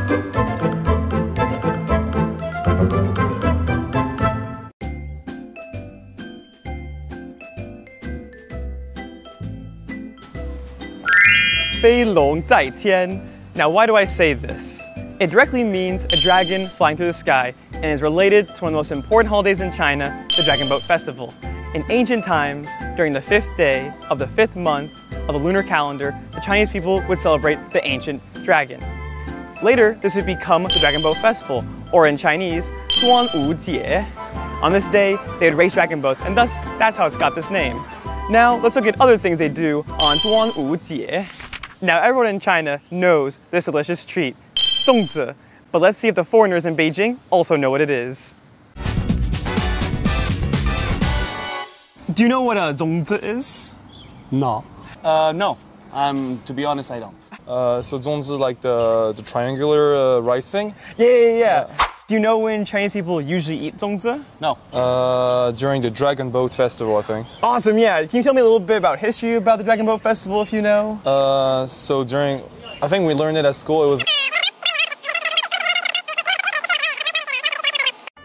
飞龙在天. Now, why do I say this? It directly means a dragon flying through the sky and is related to one of the most important holidays in China, the Dragon Boat Festival. In ancient times, during the 5th day of the 5th month of the lunar calendar, the Chinese people would celebrate the ancient dragon. Later, this would become the Dragon Boat Festival, or in Chinese, 端午节. On this day, they would race dragon boats, and thus, that's how it's got this name. Now, let's look at other things they do on 端午节. Now, everyone in China knows this delicious treat, 粽子, but let's see if the foreigners in Beijing also know what it is. Do you know what a 粽子 is? No. No. To be honest, I don't. So 粽子like the triangular rice thing? Yeah. Do you know when Chinese people usually eat 粽子? No. During the Dragon Boat Festival, I think. Awesome, yeah. Can you tell me a little bit about history about the Dragon Boat Festival, if you know? So I think we learned it at school. It was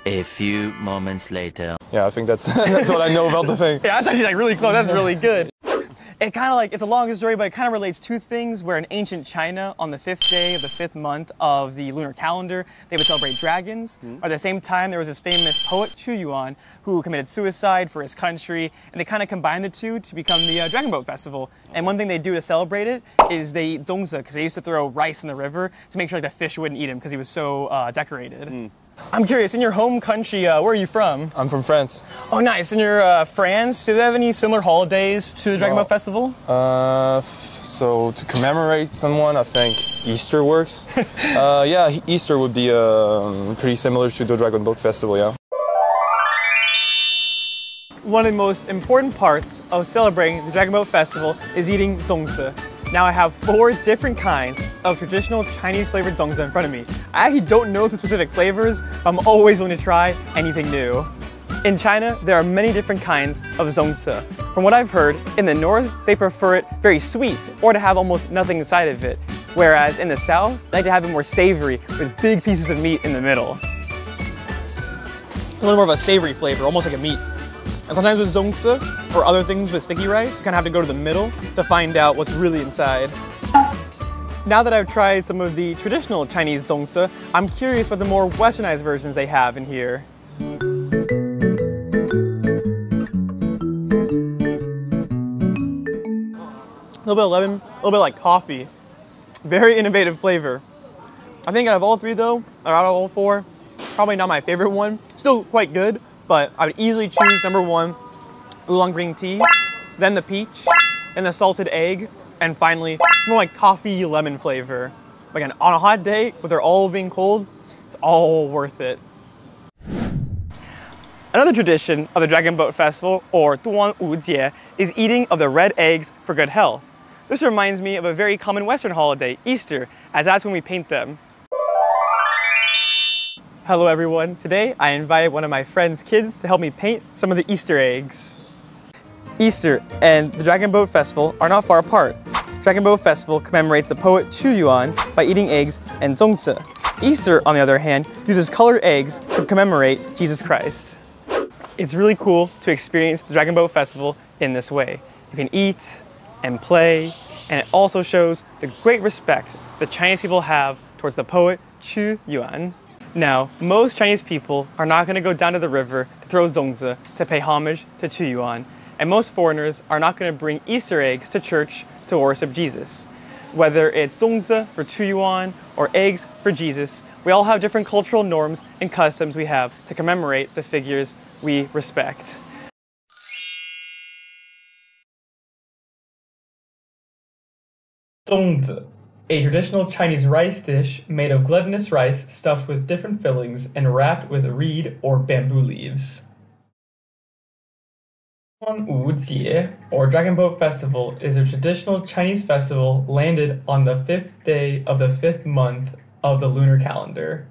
a few moments later. Yeah, I think that's what I know about the thing. Yeah, that's actually like really close. That's really good. It's a long story, but it kind of relates two things where in ancient China, on the 5th day of the 5th month of the lunar calendar, they would celebrate dragons. At the same time, there was this famous poet, Chu Yuan, who committed suicide for his country, and they kind of combined the two to become the Dragon Boat Festival. And one thing they do to celebrate it is they eat zongzi, because they used to throw rice in the river to make sure like, the fish wouldn't eat him because he was so decorated. I'm curious, in your home country, where are you from? I'm from France. Oh, nice. In your France, do they have any similar holidays to the Dragon Boat Festival? So to commemorate someone, I think Easter works. Yeah, Easter would be pretty similar to the Dragon Boat Festival, yeah. One of the most important parts of celebrating the Dragon Boat Festival is eating zongzi. Now I have 4 different kinds of traditional Chinese flavored zongzi in front of me. I actually don't know the specific flavors, but I'm always willing to try anything new. In China, there are many different kinds of zongzi. From what I've heard, in the north, they prefer it very sweet or to have almost nothing inside of it. Whereas in the south, they like to have it more savory with big pieces of meat in the middle. A little more of a savory flavor, almost like a meat. And sometimes with zongzi, or other things with sticky rice, you kind of have to go to the middle to find out what's really inside. Now that I've tried some of the traditional Chinese zongzi, I'm curious about the more westernized versions they have in here. A little bit of lemon, a little bit like coffee. Very innovative flavor. I think out of all 3 though, or out of all 4, probably not my favorite one. Still quite good. But I would easily choose number 1, oolong green tea, then the peach, then the salted egg, and finally, more like coffee lemon flavor. Again, on a hot day, with they're all being cold, it's all worth it. Another tradition of the Dragon Boat Festival, or 端午节, is eating of the red eggs for good health. This reminds me of a very common Western holiday, Easter, as that's when we paint them. Hello everyone, today I invited one of my friend's kids to help me paint some of the Easter eggs. Easter and the Dragon Boat Festival are not far apart. Dragon Boat Festival commemorates the poet Chu Yuan by eating eggs and zongzi. Easter, on the other hand, uses colored eggs to commemorate Jesus Christ. It's really cool to experience the Dragon Boat Festival in this way. You can eat and play, and it also shows the great respect the Chinese people have towards the poet Chu Yuan. Now, most Chinese people are not going to go down to the river to throw zongzi to pay homage to Chu Yuan, and most foreigners are not going to bring Easter eggs to church to worship Jesus. Whether it's zongzi for Chu Yuan or eggs for Jesus, we all have different cultural norms and customs we have to commemorate the figures we respect. Zongzi, a traditional Chinese rice dish made of glutinous rice stuffed with different fillings and wrapped with reed or bamboo leaves. 端午节, or Dragon Boat Festival, is a traditional Chinese festival landed on the 5th day of the 5th month of the lunar calendar.